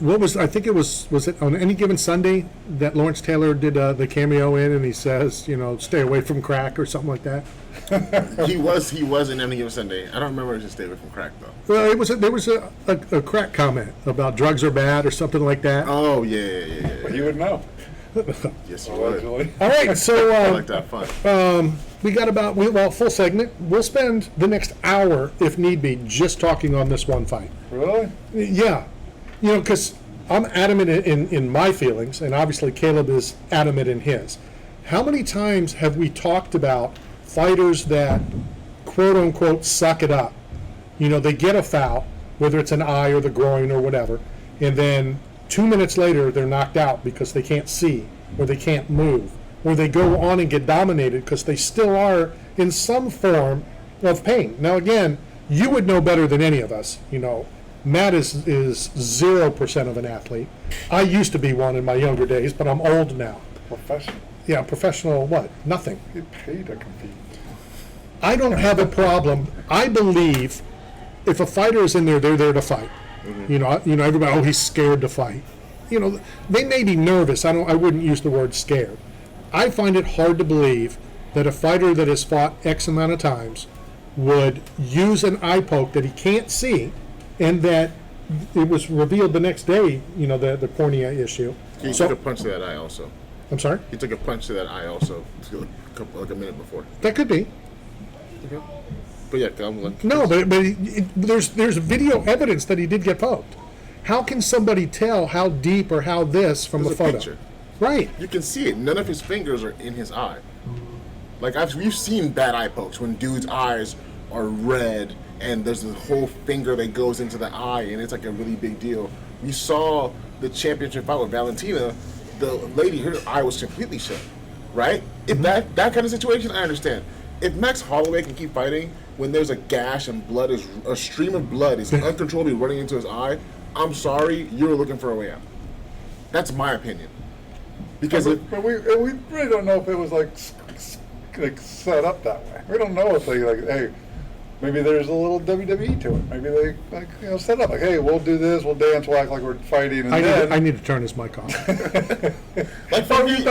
I think it was it on Any Given Sunday that Lawrence Taylor did the cameo in, and he says, stay away from crack or something like that. He was in Any Given Sunday. I don't remember just stay away from crack though. Well, there was a crack comment about drugs are bad or something like that. Oh yeah. Well, you would know. Yes, you would. All right, so I like that fun. we got full segment. We'll spend the next hour, if need be, just talking on this one fight. Really? Yeah, because I'm adamant in my feelings, and obviously Caleb is adamant in his. How many times have we talked about fighters that quote unquote suck it up? They get a foul, whether it's an eye or the groin or whatever, and then 2 minutes later they're knocked out because they can't see or they can't move, or they go on and get dominated because they still are in some form of pain. Now again, you would know better than any of us. Matt is 0% of an athlete. I used to be one in my younger days, but I'm old now. Professional. Yeah, professional what? Nothing. You pay to compete. I don't have a problem. I believe if a fighter is in there, they're there to fight. Mm-hmm. Everybody, he's scared to fight. They may be nervous. I wouldn't use the word scared. I find it hard to believe that a fighter that has fought X amount of times would use an eye poke that he can't see, and that it was revealed the next day, the cornea issue. He took a punch to that eye also. I'm sorry? He took a punch to that eye also, like a minute before. That could be. Okay. But yeah, no, but there's video evidence that he did get poked. How can somebody tell how deep or how this from There's a photo? Picture. Right. You can see it. None of his fingers are in his eye. Like we've seen bad eye pokes when dudes' eyes are red and there's a whole finger that goes into the eye and it's like a really big deal. We saw the championship fight with Valentina. The lady, her eye was completely shut. Right? If that kind of situation, I understand. If Max Holloway can keep fighting when there's a gash and a stream of blood is uncontrollably running into his eye, I'm sorry, you're looking for a way out. That's my opinion. Because but we really don't know if it was like set up that way. We don't know if they hey, maybe there's a little WWE to it. Maybe they set up hey, we'll do this, we'll dance, we'll act like we're fighting, and I need to turn this mic off. For me,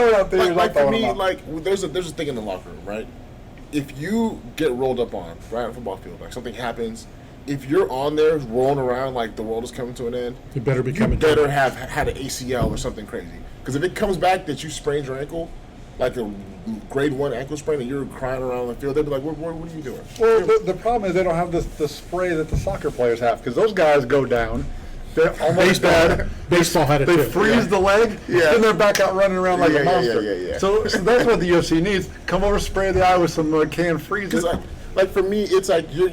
there's a thing in the locker room, right? If you get rolled up on, right, on a football field, like something happens, if you're on there rolling around like the world is coming to an end, you better have had an ACL or something crazy. Because if it comes back that you sprained your ankle, like a grade 1 ankle sprain, and you're crying around the field, they'd be like, what are you doing? Well, the problem is they don't have the spray that the soccer players have, because those guys go down. They're almost bad. Baseball had it They too. freeze the leg, and they're back out running around like a monster. Yeah. So that's what the UFC needs. Come over, spray the eye with some canned freeze. Like for me, it's like you're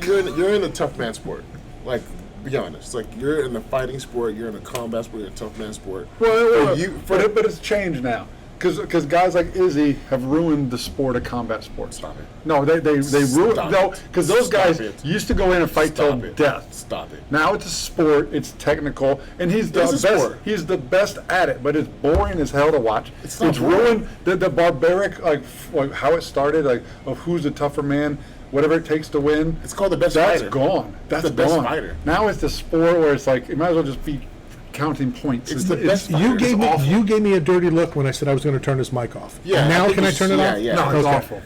in a tough man sport. Like, be honest. Like you're in the fighting sport, you're in a combat sport, you're a tough man sport. But it's changed now. Because guys like Izzy have ruined the sport of combat sports. Stop it. No, they ruined. No, because those guys used to go in and fight till death. Stop it. Now it's a sport. It's technical, and he's the best. Sport. He's the best at it. But it's boring as hell to watch. It's ruined the barbaric like how it started of who's the tougher man. Whatever it takes to win. It's called the best That's fighter. Gone. That's the gone. best fighter. Now it's the sport where it's like it might as well just be counting points. It's the best. You gave me a dirty look when I said I was going to turn this mic off. Yeah. Now can I turn it off? Yeah. No, it's awful.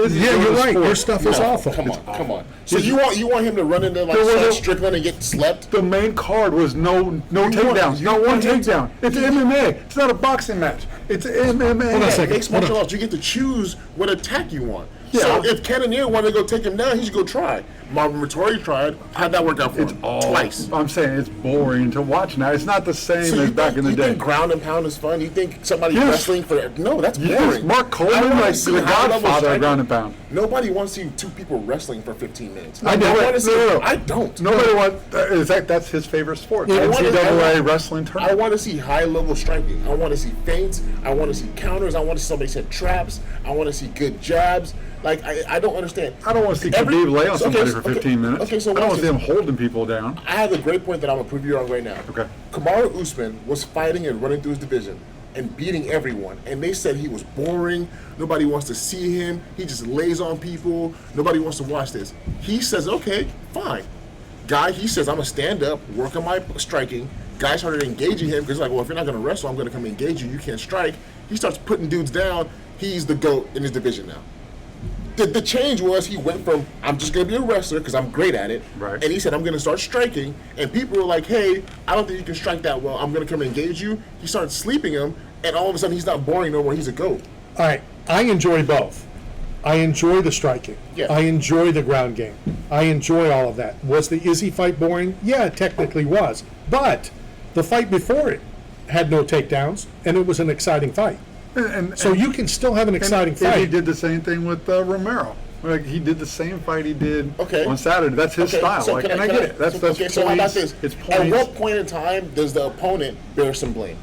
You're right. Your stuff is awful. Come on. So you want him to run into like Strickland and get slept? The main card was no takedowns, not one takedown. It's MMA. It's not a boxing match. It's MMA. Hold on a second. Mixed martial arts, you get to choose what attack you want. Yeah. So if Cannonier wanted to go take him down, he should go try. Marvin Vettori tried. How'd that work out for him? Twice. I'm saying it's boring to watch now. It's not the same as back in the day. You think ground and pound is fun? You think somebody wrestling for... No, that's boring. Yes, Mark Coleman, like the godfather of ground and pound. Nobody wants to see two people wrestling for 15 minutes. I don't. I don't. Nobody wants... That's his favorite sport. NCAA wrestling tournament. I want to see high-level striking. I want to see feints. I want to see counters. I want to see somebody set traps. I want to see good jabs. Like, I don't understand. I don't want to see Khabib lay on somebody for 15 minutes. Okay, so I don't want to see him holding people down. I have a great point that I'm going to prove you wrong right now. Okay. Kamaru Usman was fighting and running through his division and beating everyone. And they said he was boring. Nobody wants to see him. He just lays on people. Nobody wants to watch this. He says, okay, fine. Guy, he says, I'm going to stand up, work on my striking. Guy started engaging him because like, well, if you're not going to wrestle, I'm going to come engage you. You can't strike. He starts putting dudes down. He's the GOAT in his division now. The change was he went from, I'm just going to be a wrestler because I'm great at it. Right. And he said, I'm going to start striking. And people were like, hey, I don't think you can strike that well. I'm going to come engage you. He started sleeping him. And all of a sudden, he's not boring no more. He's a GOAT. All right, I enjoy both. I enjoy the striking. Yeah. I enjoy the ground game. I enjoy all of that. Was the Izzy fight boring? Yeah, it technically was. But the fight before it had no takedowns, and it was an exciting fight. So you can still have an exciting Izzy fight. did the same thing with Romero. Like he did the same fight he did Okay. on Saturday. That's his style. So Like, can and I get it. That's okay, points. so how about this? It's At points. what point in time does the opponent bear some blame?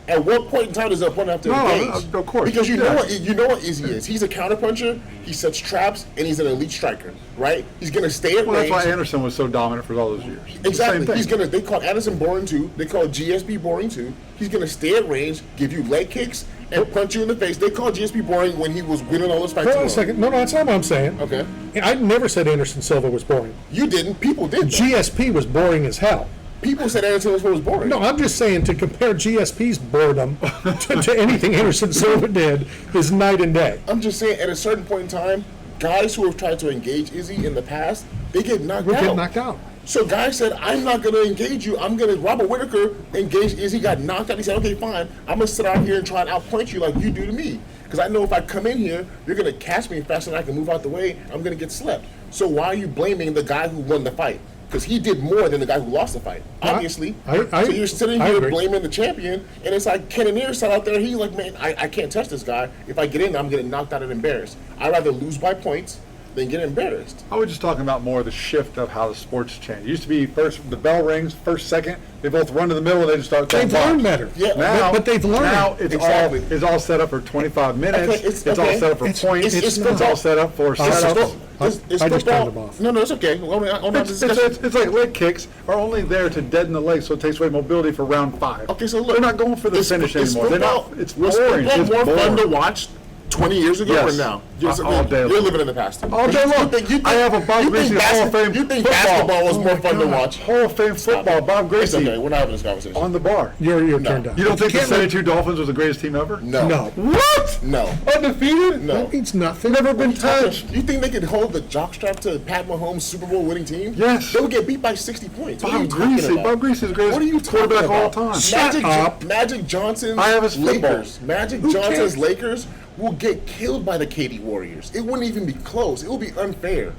At what point in time does the opponent have to No, engage? of course. Because you Yeah. know what Izzy is. He's a counterpuncher. He sets traps, and he's an elite striker. Right? He's gonna stay at Well, that's range. why Anderson was so dominant for all those years. Exactly. Same thing. He's gonna. They call Anderson boring too. They call GSP boring too. He's gonna stay at range, give you leg kicks, and punch you in the face. They call GSP boring when he was winning all those fights. Hold on a alone. second. No, that's not what I'm saying. Okay. I never said Anderson Silva was boring. You didn't. People did. though. GSP was boring as hell. People said Anderson Silva was boring. No, I'm just saying to compare GSP's boredom to anything Anderson Silva did is night and day. I'm just saying, at a certain point in time, guys who have tried to engage Izzy in the past, they get knocked We're out. getting knocked out. So guys said, I'm not going to engage you. I'm going to, Robert Whitaker engaged Izzy, got knocked out. He said, okay, fine. I'm going to sit out here and try and outpunch you like you do to me. Because I know if I come in here, you're going to catch me faster than I can move out the way. I'm going to get slept. So why are you blaming the guy who won the fight? Because he did more than the guy who lost the fight, obviously. So you're sitting I here agree. blaming the champion, and it's like Cannonier sat out there. He's like, man, I can't touch this guy. If I get in, I'm getting knocked out and embarrassed. I'd rather lose by points than get embarrassed. I was just talking about more the shift of how the sports change. It used to be first, the bell rings, first, second, they both run to the middle and they just start throwing They've learned bombs. better. Yeah, Now, but they've learned. Now it's Exactly. all set up for 25 minutes. Okay, it's all okay. set up for It's- points. it's It's all football. set up for It's setups. football. It's I just football. turned them off. No, it's okay. It's like leg kicks are only there to deaden the leg, so it takes away mobility for round 5. Okay, so look, they're not going for the finish anymore. They're not. It's was boring. football It's more fun to boring. watch 20 years ago Yes. or now? All day long. You're living in the past. All day long. I have a Bob Griese Hall of Fame You think football. basketball was Oh more my fun to God. watch? Hall of Fame football, Bob It's okay. Griese We're not having this conversation. on the bar. You're No. turned down. You don't think the can't let- 72 Dolphins was the greatest team ever? No. No. What? No. Undefeated? No. That means nothing. Never been touched. You think they could hold the jockstrap to Pat Mahomes' Super Bowl winning team? Yes. They would get beat by 60 points. What are you Bob talking Griese. about? Bob Griese is the greatest What are you talking quarterback of all about? time. Shut up. Magic Johnson's I have his football. Lakers. Magic Who Johnson's cares? Lakers will get killed by the KD Warriors. It wouldn't even be close. It would be unfair.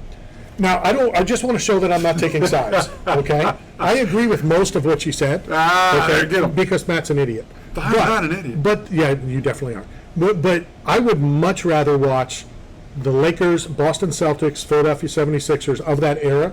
Now, I just want to show that I'm not taking sides, okay? I agree with most of what you said. There, get him. Because Matt's an idiot. I'm not an idiot. But, yeah, you definitely are. But I would much rather watch the Lakers, Boston Celtics, Philadelphia 76ers of that era,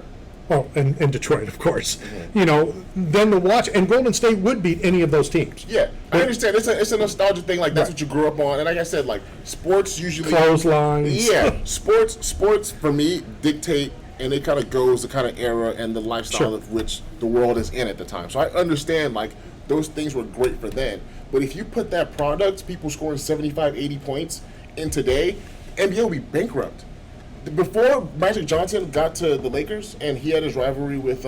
and Detroit, of course, than to watch, and Golden State would beat any of those teams. Yeah, I understand. It's a nostalgia thing. Like that's what you grew up on, and like I said, like sports usually Clotheslines. Yeah, sports for me dictate, and it kind of goes the kind of era and the lifestyle Sure. of which the world is in at the time. So I understand like those things were great for then. But if you put that product, people scoring 75, 80 points in today, NBA will be bankrupt. Before Magic Johnson got to the Lakers and he had his rivalry with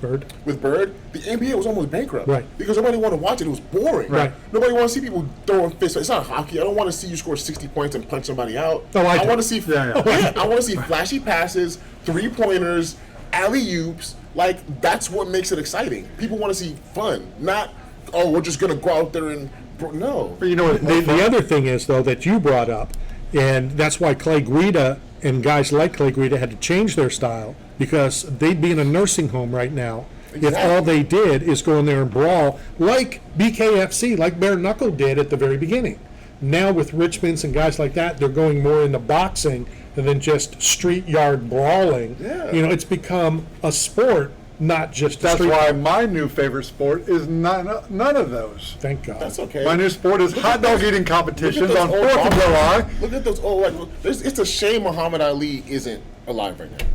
Bird. the NBA was almost bankrupt. Right. Because nobody wanted to watch it. It was boring. Right. Nobody wanted to see people throwing fists. It's not hockey. I don't want to see you score 60 points and punch somebody out. Oh, I do. want to see Yeah. I want to see flashy passes, three-pointers, alley-oops. Like, that's what makes it exciting. People want to see fun, not, oh, we're just going to go out there and... No. But you know what? The other thing is, though, that you brought up, and that's why Clay Guida and guys like Clay Guida had to change their style, because they'd be in a nursing home right now if Exactly. all they did is go in there and brawl like BKFC, like Bare Knuckle did at the very beginning. Now with Richmonds and guys like that, they're going more into boxing than just street yard brawling. Yeah. It's become a sport, not just a That's street. why my new favorite sport is none of those. Thank God. That's okay. My new sport is hot dog eating Look at competitions those on old 4th of boxers. July. Look at those old, it's a shame Muhammad Ali isn't alive right now.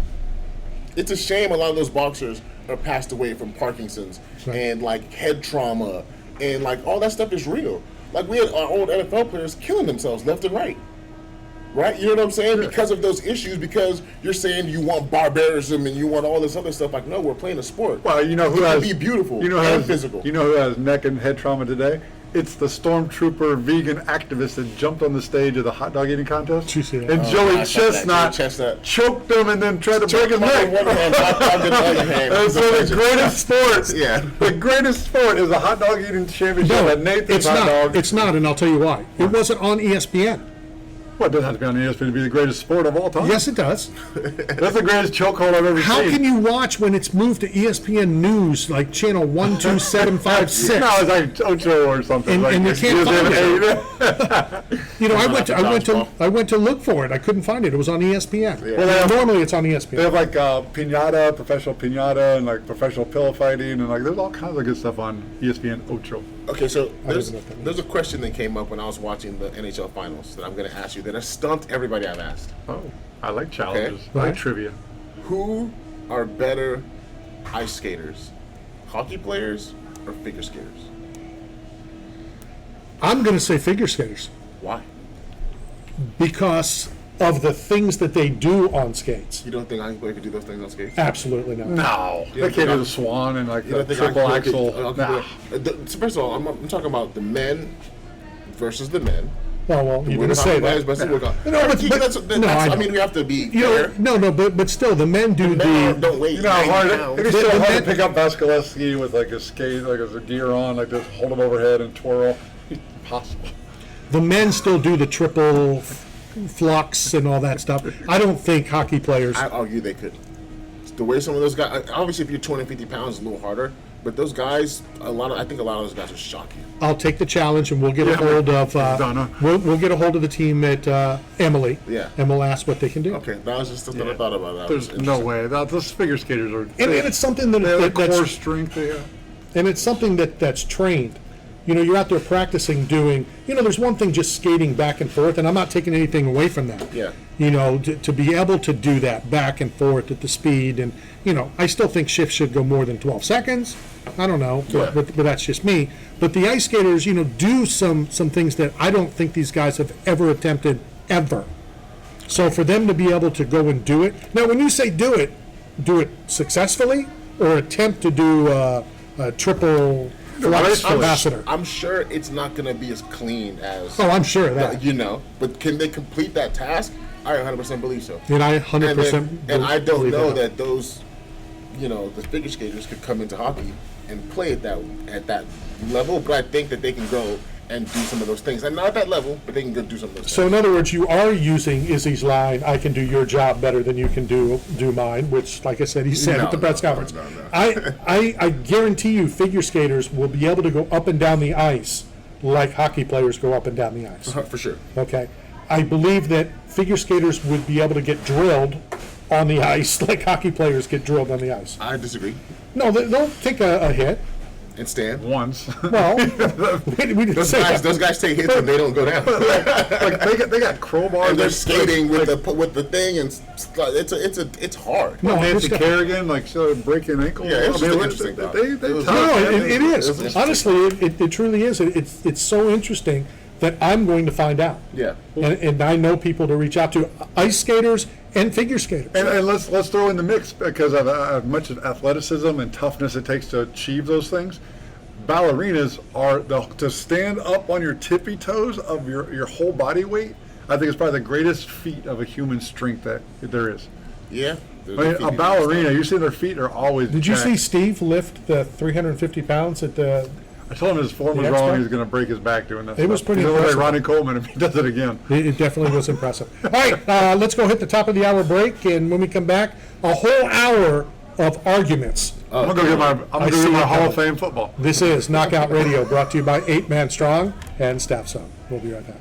It's a shame a lot of those boxers are passed away from Parkinson's Right. and like head trauma and like all that stuff is real. Like we had our old NFL players killing themselves left and right. Right? You know what I'm saying? Because of those issues, because you're saying you want barbarism and you want all this other stuff. Like, no, we're playing a sport. Well, you know who it has can be beautiful you know and has, physical. You know who has neck and head trauma today? It's the stormtrooper vegan activist that jumped on the stage of the hot dog eating contest. Did you see that? And Oh, Joey I saw that. Chestnut Joey Chestnut choked him and then tried to break his Choked him neck. on one hand, hot dog in the other hand. And so the greatest sport, Yeah. the greatest sport is a hot dog eting championship No, at Nathan's it's hot not. dog. It's not, and I'll tell you why. It wasn't on ESPN. Well, it doesn't have to be on ESPN to be the greatest sport of all time. Yes, it does. That's the greatest chokehold I've ever How seen. can you watch when it's moved to ESPN News, like channel 12756? No, it's like Ocho or something. And- like and you it's can't find it. You know, I Dodgeball. went to look for it. I couldn't find it. It was on ESPN. Yeah. Well, they have- Normally, it's on They ESPN. have like pinata, professional pinata, and like professional pillow fighting, and like there's all kinds of good stuff on ESPN Ocho. Okay, so there's know what that means. there's a question that came up when I was watching the NHL finals that I'm going to ask you that has stumped everybody I've asked. Oh, I like challenges. Okay. I like Right. trivia. Who are better ice skaters, hockey players or figure skaters? I'm going to say figure skaters Why? because of the things that they do on skates. You don't think a hockey player could do those things on skates? Absolutely not. No, You they don't can't think do I- the swan and like You the don't think triple hockey player axel. could- Nah. So first of all, I'm talking about the men versus the men. Oh, well, you're going Women to say hockey players that. versus women. No, but- I I mean, we have to be You know, fair. but still, the men do Men the. don't weigh You know how 90 hard pounds. it'd be The- so the hard men- to pick up Vasilevsky with like a skate, like a gear on, like this, hold him overhead and twirl. Impossible. The men still do the triple flux and all that stuff. I don't think hockey players. I argue they could. The way some of those guys, obviously, if you're 250 pounds, it's a little harder. But those guys, I think a lot of those guys will shock you. I'll take the challenge, and we'll get a Yeah, hold of. Donna. We'll get a hold of the team at Emily. Yeah. And we'll ask what they can do. Okay, that was just something I Yeah. thought about. That There's was no interesting. way. Those figure skaters are. And it's something that, they have the core that's strength they have. and it's something that's trained. You know, you're out there practicing doing. You know, there's one thing just skating back and forth, and I'm not taking anything away from that. Yeah. You know, to be able to do that back and forth at the speed, and you know, I still think shifts should go more than 12 seconds. I don't know, Yeah. but that's just me. But the ice skaters, you know, do some things that I don't think these guys have ever attempted ever. So for them to be able to go and do it now, when you say do it successfully, or attempt to do a triple flux capacitor. I'm sure it's not going to be as clean as. Oh, I'm sure of that. You know, but can they complete that task? I 100% believe so. And I And, 100%. and I don't believe know that. that those, you know, the figure skaters could come into hockey and play at that level, but I think that they can go and do some of those things. And not at that level, but they can go do some of those So things. in other words, you are using Izzy's line, "I can do your job better than you can do mine," which, like I said, he said No, at the press no, conference. no, no. I guarantee you, figure skaters will be able to go up and down the ice like hockey players go up and down the ice. For sure. Okay, I believe that figure skaters would be able to get drilled on the ice like hockey players get drilled on the ice. I disagree. No, they'll take a hit. And Stan. Once. Well, we didn't Those say guys, that. those guys take hits and they don't go down. Like they got crowbars. And they're like- skating with the thing, and it's hard. No, Nancy this guy- Kerrigan, like so breaking ankles. Yeah, it's just an what- interesting thought. they It was- touch, No, man. it is. It's- Honestly, it truly is. It's so interesting that I'm going to find out. Yeah. And I know people to reach out to, ice skaters and figure skaters. And let's throw in the mix because of as much of athleticism and toughness it takes to achieve those things. Ballerinas are to stand up on your tippy toes of your whole body weight. I think it's probably the greatest feat of a human strength that there is. Yeah. I mean, a ballerina, you see their feet are always. Did you see jacked. Steve lift the 350 pounds at the? I told him his form The was X-Pac? wrong. He's going to break his back doing that. It was stuff. pretty He's gonna look like impressive. Ronnie Coleman if he does it again. It definitely was impressive. All right, let's go hit the top of the hour break, and when we come back, a whole hour of arguments. I'm gonna go get my I see it Hall of coming. Fame football. This is Knockout Radio, brought to you by 8 Man Strong and Staff Zone. We'll be right back.